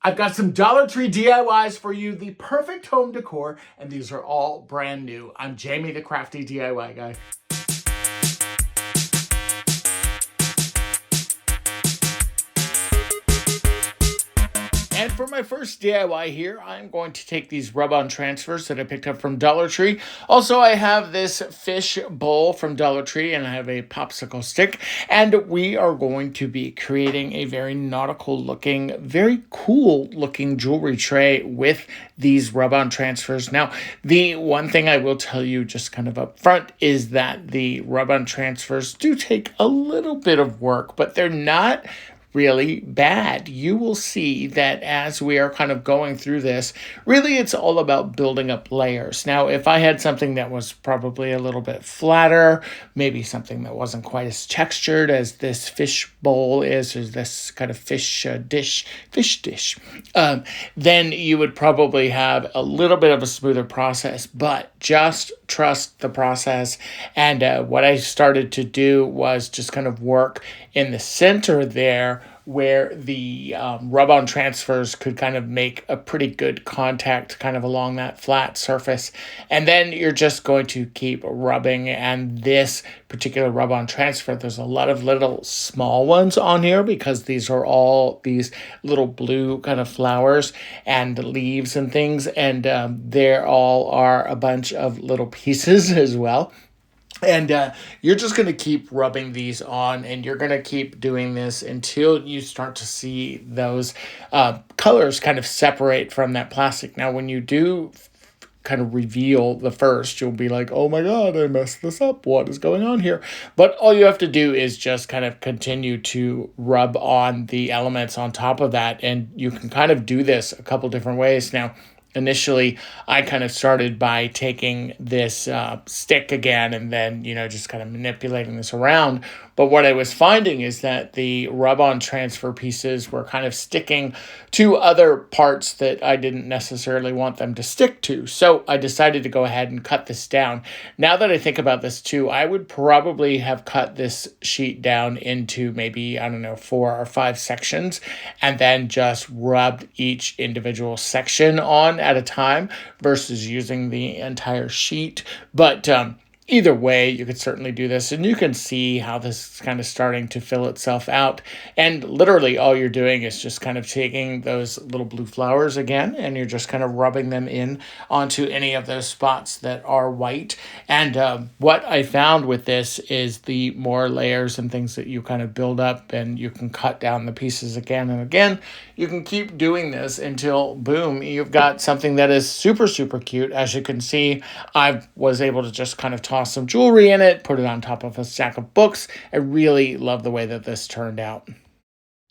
I've got some Dollar Tree DIYs for you, the perfect home decor, and these are all brand new. I'm Jamie, the Crafty DIY guy. And for my first DIY here, I'm going to take these rub-on transfers that I picked up from Dollar Tree. Also, I have this fish bowl from Dollar Tree, and I have a popsicle stick. And we are going to be creating a very nautical looking, very cool looking jewelry tray with these rub-on transfers. Now, the one thing I will tell you just kind of up front is that the rub-on transfers do take a little bit of work, but they're not really bad. You will see that as we are kind of going through this, really it's all about building up layers. Now, if I had something that was probably a little bit flatter, maybe something that wasn't quite as textured as this fish bowl is, or this kind of fish dish, then you would probably have a little bit of a smoother process, but just trust the process. And what I started to do was just kind of work in the center there where the rub-on transfers could kind of make a pretty good contact kind of along that flat surface. And then you're just going to keep rubbing. And this particular rub-on transfer, there's a lot of little small ones on here because these are all these little blue kind of flowers and leaves and things. And there all are a bunch of little pieces as well. And you're just going to keep rubbing these on, and you're going to keep doing this until you start to see those colors kind of separate from that plastic. Now, when you do kind of reveal the first, you'll be like, oh my God, I messed this up. What is going on here? But all you have to do is just kind of continue to rub on the elements on top of that. And you can kind of do this a couple different ways. Now, initially, I kind of started by taking this stick again and then, just kind of manipulating this around. But what I was finding is that the rub-on transfer pieces were kind of sticking to other parts that I didn't necessarily want them to stick to. So I decided to go ahead and cut this down. Now that I think about this too, I would probably have cut this sheet down into maybe, 4 or 5 sections, and then just rubbed each individual section on at a time versus using the entire sheet. But either way, you could certainly do this, and you can see how this is kind of starting to fill itself out. And literally all you're doing is just kind of taking those little blue flowers again, and you're just kind of rubbing them in onto any of those spots that are white. And what I found with this is the more layers and things that you kind of build up, and you can cut down the pieces again and again, you can keep doing this until, boom, you've got something that is super, super cute. As you can see, I was able to just kind of toss some jewelry in it, put it on top of a stack of books. I really love the way that this turned out.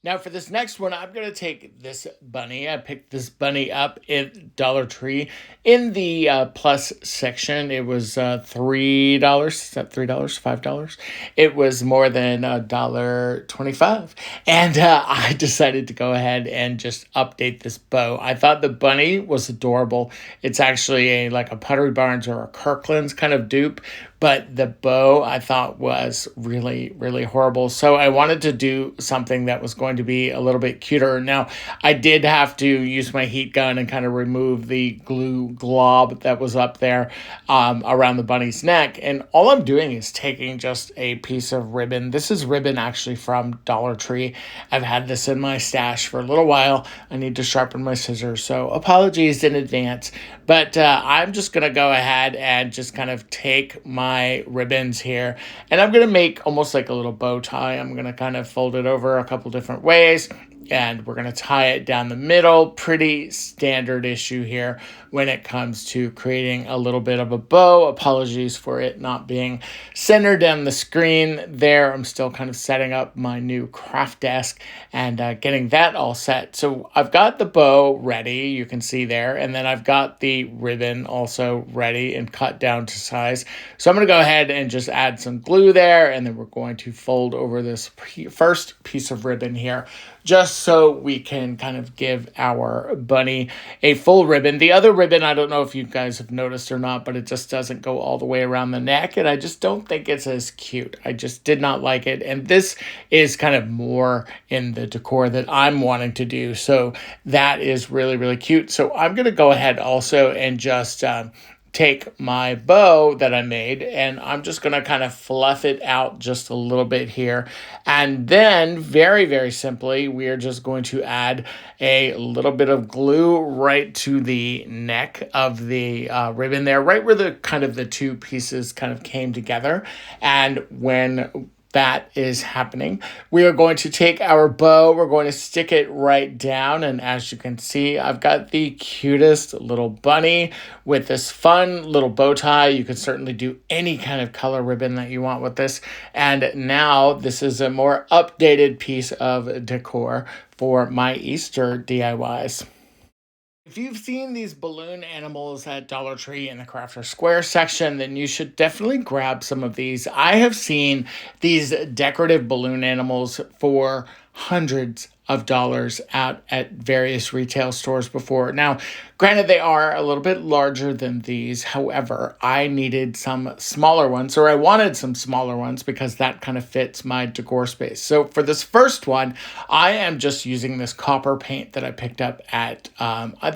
Now for this next one, I'm going to take this bunny. I picked this bunny up at Dollar Tree in the plus section. It was $3. Is that $3? $5? It was more than $1.25. And I decided to go ahead and just update this bow. I thought the bunny was adorable. It's actually like a Pottery Barnes or a Kirkland's kind of dupe. But the bow I thought was really, really horrible. So I wanted to do something that was going to be a little bit cuter. Now, I did have to use my heat gun and kind of remove the glue glob that was up there around the bunny's neck. And all I'm doing is taking just a piece of ribbon. This is ribbon actually from Dollar Tree. I've had this in my stash for a little while. I need to sharpen my scissors. So apologies in advance. But I'm just going to go ahead and just kind of take my ribbons here, and I'm going to make almost like a little bow tie. I'm going to kind of fold it over a couple different ways, and we're going to tie it down the middle. Pretty standard issue here when it comes to creating a little bit of a bow. Apologies for it not being centered on the screen there. I'm still kind of setting up my new craft desk and getting that all set. So I've got the bow ready, you can see there, and then I've got the ribbon also ready and cut down to size. So I'm going to go ahead and just add some glue there, and then we're going to fold over this first piece of ribbon here. just so we can kind of give our bunny a full ribbon. The other ribbon, I don't know if you guys have noticed or not, but it just doesn't go all the way around the neck, and I just don't think it's as cute. I just did not like it, and this is kind of more in the decor that I'm wanting to do, so that is really, really cute. So I'm going to go ahead also and just take my bow that I made, and I'm just going to kind of fluff it out just a little bit here. And then very, very simply, we are just going to add a little bit of glue right to the neck of the ribbon there, right where the kind of the two pieces kind of came together. And when that is happening, we are going to take our bow, we're going to stick it right down, and as you can see, I've got the cutest little bunny with this fun little bow tie. You can certainly do any kind of color ribbon that you want with this, and now this is a more updated piece of decor for my Easter DIYs. If you've seen these balloon animals at Dollar Tree in the Crafter Square section, then you should definitely grab some of these. I have seen these decorative balloon animals for hundreds of dollars out at various retail stores before. Now, granted, they are a little bit larger than these. However, I needed some smaller ones, or I wanted some smaller ones because that kind of fits my decor space. So for this first one, I am just using this copper paint that I picked up at,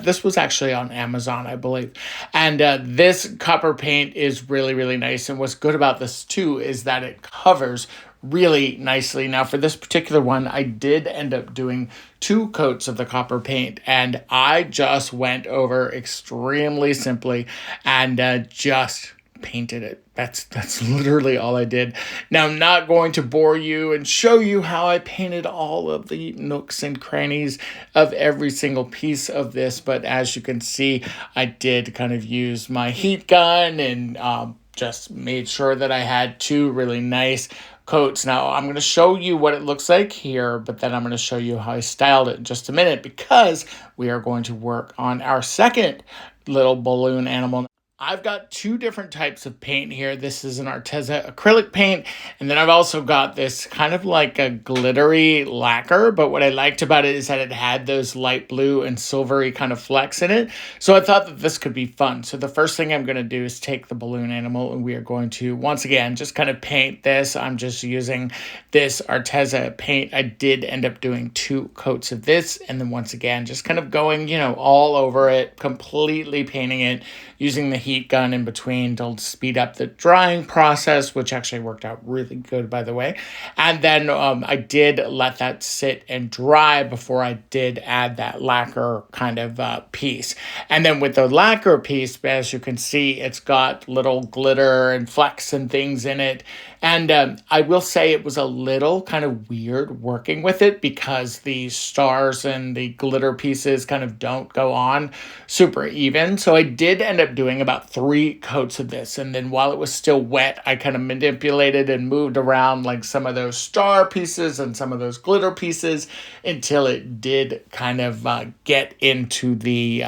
this was actually on Amazon, I believe. And this copper paint is really, really nice. And what's good about this too is that it covers really nicely. Now for this particular one, I did end up doing 2 coats of the copper paint, and I just went over extremely simply and just painted it. That's literally all I did. Now I'm not going to bore you and show you how I painted all of the nooks and crannies of every single piece of this, but as you can see, I did kind of use my heat gun and just made sure that I had 2 really nice coats. Now I'm going to show you what it looks like here, but then I'm going to show you how I styled it in just a minute, because we are going to work on our second little balloon animal. I've got 2 different types of paint here. This is an Arteza acrylic paint, and then I've also got this kind of like a glittery lacquer, but what I liked about it is that it had those light blue and silvery kind of flecks in it, so I thought that this could be fun. So the first thing I'm going to do is take the balloon animal, and we are going to, once again, just kind of paint this. I'm just using this Arteza paint. I did end up doing 2 coats of this, and then once again, just kind of going, all over it, completely painting it, using the heat gun in between to speed up the drying process, which actually worked out really good, by the way. And then I did let that sit and dry before I did add that lacquer kind of piece. And then with the lacquer piece, as you can see, it's got little glitter and flecks and things in it. And I will say it was a little kind of weird working with it because the stars and the glitter pieces kind of don't go on super even. So I did end up doing about 3 coats of this. And then while it was still wet, I kind of manipulated and moved around like some of those star pieces and some of those glitter pieces until it did kind of get into the,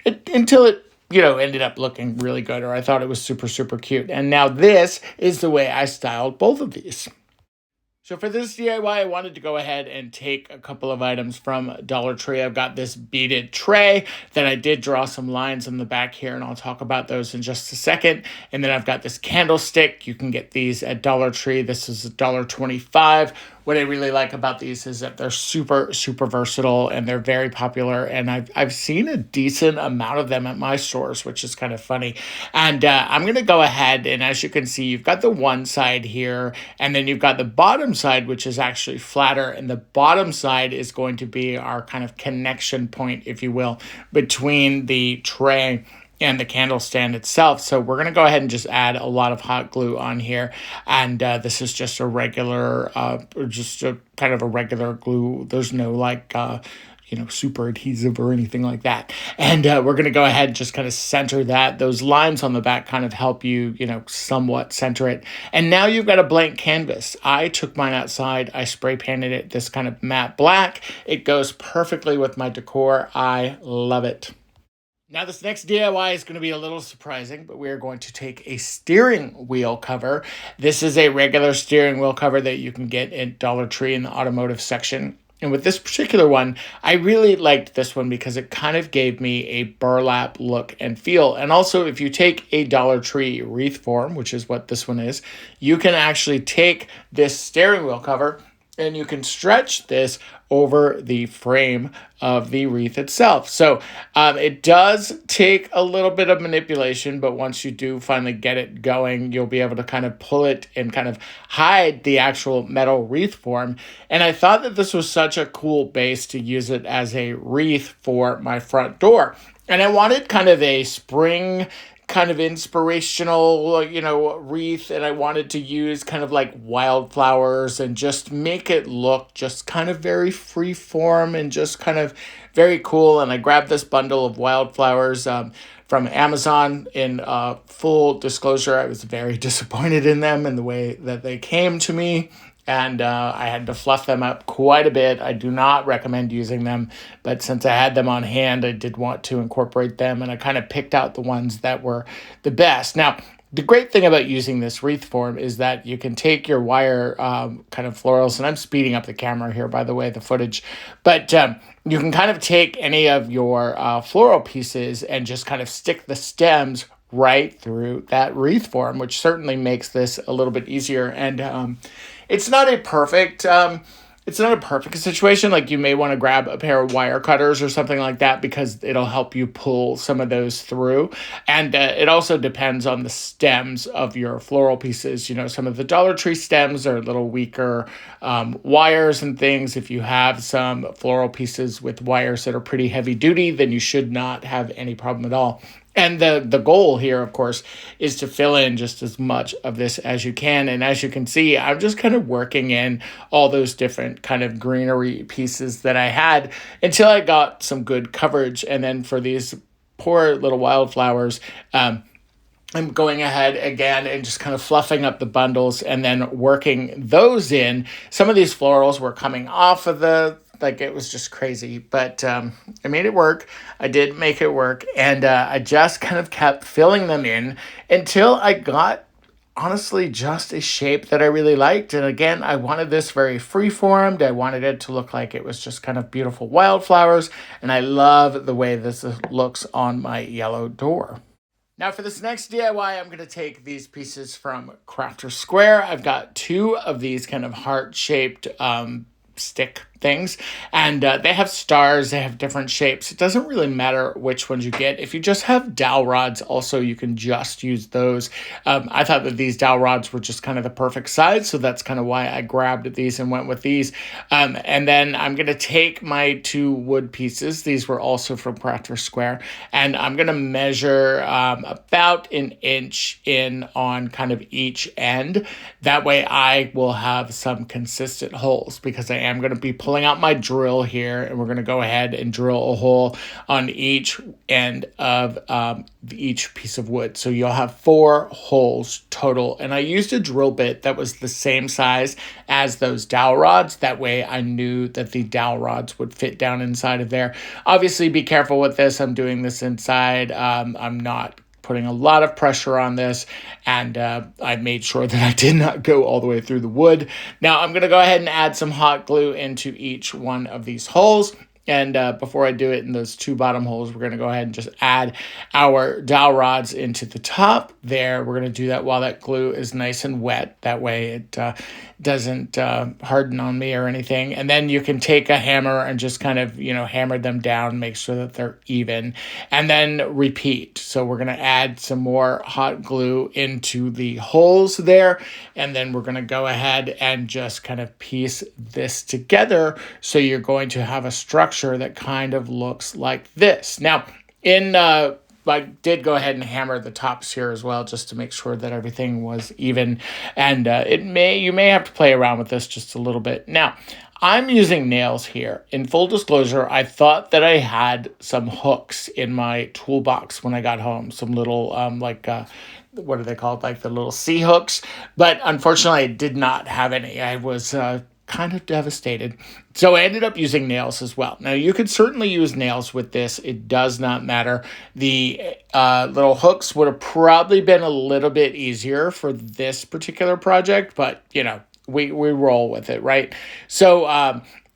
until it ended up looking really good, or I thought it was super, super cute. And now this is the way I styled both of these. So for this DIY, I wanted to go ahead and take a couple of items from Dollar Tree. I've got this beaded tray that I did draw some lines on the back here, and I'll talk about those in just a second. And then I've got this candlestick. You can get these at Dollar Tree. This is $1.25. What I really like about these is that they're super, super versatile, and they're very popular. And I've seen a decent amount of them at my stores, which is kind of funny. And I'm going to go ahead, and as you can see, you've got the one side here, and then you've got the bottom side, which is actually flatter. And the bottom side is going to be our kind of connection point, if you will, between the tray and the candle stand itself. So we're going to go ahead and just add a lot of hot glue on here. And this is just a regular, just a kind of a regular glue. There's no like, super adhesive or anything like that. And we're going to go ahead and just kind of center that. Those lines on the back kind of help you, somewhat center it. And now you've got a blank canvas. I took mine outside. I spray painted it this kind of matte black. It goes perfectly with my decor. I love it. Now this next DIY is going to be a little surprising, but we are going to take a steering wheel cover. This is a regular steering wheel cover that you can get at Dollar Tree in the automotive section. And with this particular one, I really liked this one because it kind of gave me a burlap look and feel. And also, if you take a Dollar Tree wreath form, which is what this one is, you can actually take this steering wheel cover and you can stretch this over the frame of the wreath itself. So it does take a little bit of manipulation, but once you do finally get it going, you'll be able to kind of pull it and kind of hide the actual metal wreath form. And I thought that this was such a cool base to use it as a wreath for my front door. And I wanted kind of a spring kind of inspirational, wreath, and I wanted to use kind of like wildflowers and just make it look just kind of very free form and just kind of very cool. And I grabbed this bundle of wildflowers from Amazon. In full disclosure, I was very disappointed in them and the way that they came to me. And I had to fluff them up quite a bit. I do not recommend using them, but since I had them on hand, I did want to incorporate them, and I kind of picked out the ones that were the best. Now, the great thing about using this wreath form is that you can take your wire kind of florals, and I'm speeding up the camera here, by the way, the footage, but you can kind of take any of your floral pieces and just kind of stick the stems right through that wreath form, which certainly makes this a little bit easier. And it's not a perfect situation. Like, you may want to grab a pair of wire cutters or something like that because it'll help you pull some of those through. And it also depends on the stems of your floral pieces. Some of the Dollar Tree stems are a little weaker wires and things. If you have some floral pieces with wires that are pretty heavy duty, then you should not have any problem at all. And the goal here, of course, is to fill in just as much of this as you can. And as you can see, I'm just kind of working in all those different kind of greenery pieces that I had until I got some good coverage. And then for these poor little wildflowers, I'm going ahead again and just kind of fluffing up the bundles and then working those in. Some of these florals were coming off of it was just crazy, but I made it work. I did make it work, and I just kind of kept filling them in until I got, honestly, just a shape that I really liked. And again, I wanted this very free-formed. I wanted it to look like it was just kind of beautiful wildflowers, and I love the way this looks on my yellow door. Now for this next DIY, I'm going to take these pieces from Crafter Square. I've got two of these kind of heart-shaped stick things, and they have stars, they have different shapes. It doesn't really matter which ones you get. If you just have dowel rods, also, you can just use those. I thought that these dowel rods were just kind of the perfect size, so that's kind of why I grabbed these and went with these. And then I'm going to take my two wood pieces. These were also from Crafter Square, and I'm going to measure about an inch in on kind of each end. That way I will have some consistent holes, because I am going to be pulling out my drill here, and we're going to go ahead and drill a hole on each end of each piece of wood. So you'll have 4 holes total, and I used a drill bit that was the same size as those dowel rods. That way I knew that the dowel rods would fit down inside of there. Obviously, be careful with this. I'm doing this inside. I'm not putting a lot of pressure on this, and I made sure that I did not go all the way through the wood. Now I'm going to go ahead and add some hot glue into each one of these holes. And before I do it in those 2 bottom holes, we're going to go ahead and just add our dowel rods into the top there. We're going to do that while that glue is nice and wet. That way it doesn't harden on me or anything. And then you can take a hammer and just kind of, hammer them down, make sure that they're even, and then repeat. So we're going to add some more hot glue into the holes there. And then we're going to go ahead and just kind of piece this together. So you're going to have a structure that kind of looks like this. Now, I did go ahead and hammer the tops here as well, just to make sure that everything was even. And you may have to play around with this just a little bit. Now, I'm using nails here. In full disclosure, I thought that I had some hooks in my toolbox when I got home. Some little, what are they called? Like the little C hooks. But unfortunately, I did not have any. I was kind of devastated. So I ended up using nails as well. Now, you could certainly use nails with this. It does not matter. The little hooks would have probably been a little bit easier for this particular project, but, we roll with it, right? So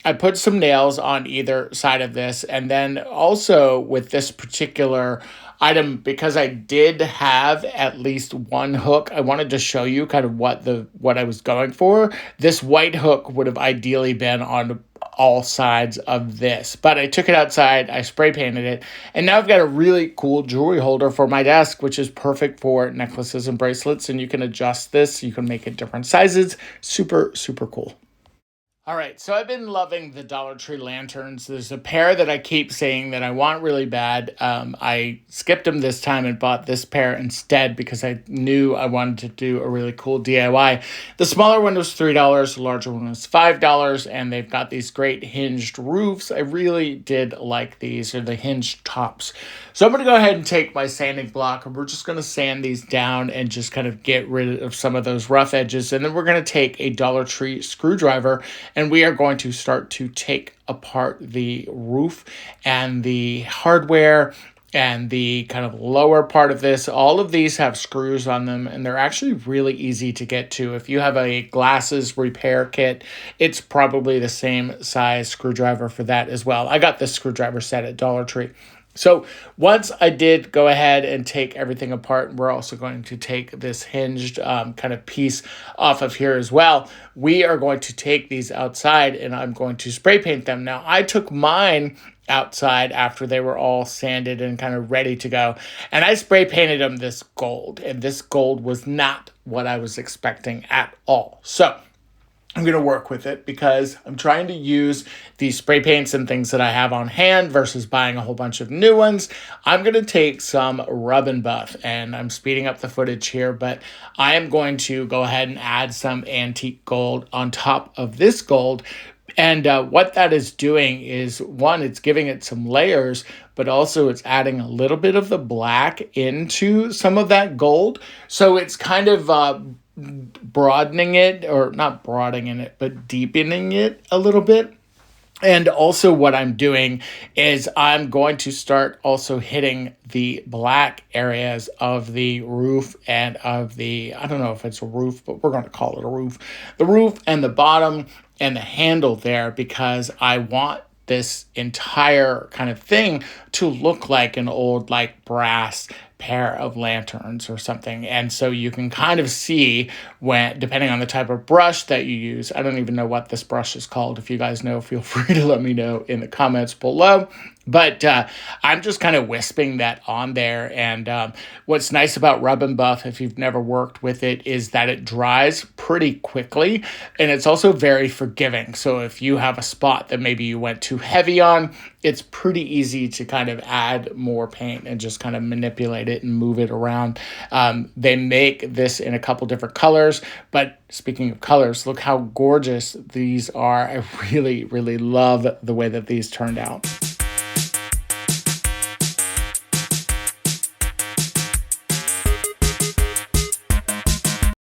I put some nails on either side of this. And then also with this particular item, because I did have at least one hook, I wanted to show you kind of what I was going for. This white hook would have ideally been on all sides of this, but I took it outside, I spray painted it, and now I've got a really cool jewelry holder for my desk, which is perfect for necklaces and bracelets. And you can adjust this, you can make it different sizes. Super, super cool. All right, so I've been loving the Dollar Tree lanterns. There's a pair that I keep saying that I want really bad. I skipped them this time and bought this pair instead because I knew I wanted to do a really cool DIY. The smaller one was $3, the larger one was $5, and they've got these great hinged roofs. I really did like these, or the hinged tops. So I'm going to go ahead and take my sanding block, and we're just going to sand these down and just kind of get rid of some of those rough edges. And then we're going to take a Dollar Tree screwdriver, and we are going to start to take apart the roof and the hardware and the kind of lower part of this. All of these have screws on them, and they're actually really easy to get to. If you have a glasses repair kit, it's probably the same size screwdriver for that as well. I got this screwdriver set at Dollar Tree. So once I did go ahead and take everything apart, we're also going to take this hinged kind of piece off of here as well. We are going to take these outside, and I'm going to spray paint them. Now, I took mine outside after they were all sanded and kind of ready to go, and I spray painted them this gold, and this gold was not what I was expecting at all. So I'm going to work with it because I'm trying to use these spray paints and things that I have on hand versus buying a whole bunch of new ones. I'm going to take some rub and buff, and I'm speeding up the footage here, but I am going to go ahead and add some antique gold on top of this gold. And what that is doing is, one, it's giving it some layers, but also it's adding a little bit of the black into some of that gold. So it's kind of broadening it, or not broadening it, but deepening it a little bit. And also what I'm doing is I'm going to start also hitting the black areas of the roof and of the, I don't know if it's a roof, but we're going to call it a roof. The roof and the bottom and the handle there, because I want this entire kind of thing to look like an old like brass pair of lanterns or something. And so you can kind of see when, depending on the type of brush that you use, I don't even know what this brush is called. If you guys know, feel free to let me know in the comments below. But I'm just kind of wisping that on there. And what's nice about Rub and Buff, if you've never worked with it, is that it dries pretty quickly. And it's also very forgiving. So if you have a spot that maybe you went too heavy on, it's pretty easy to kind of add more paint and just kind of manipulate it and move it around. They make this in a couple different colors. But speaking of colors, look how gorgeous these are. I really, really love the way that these turned out.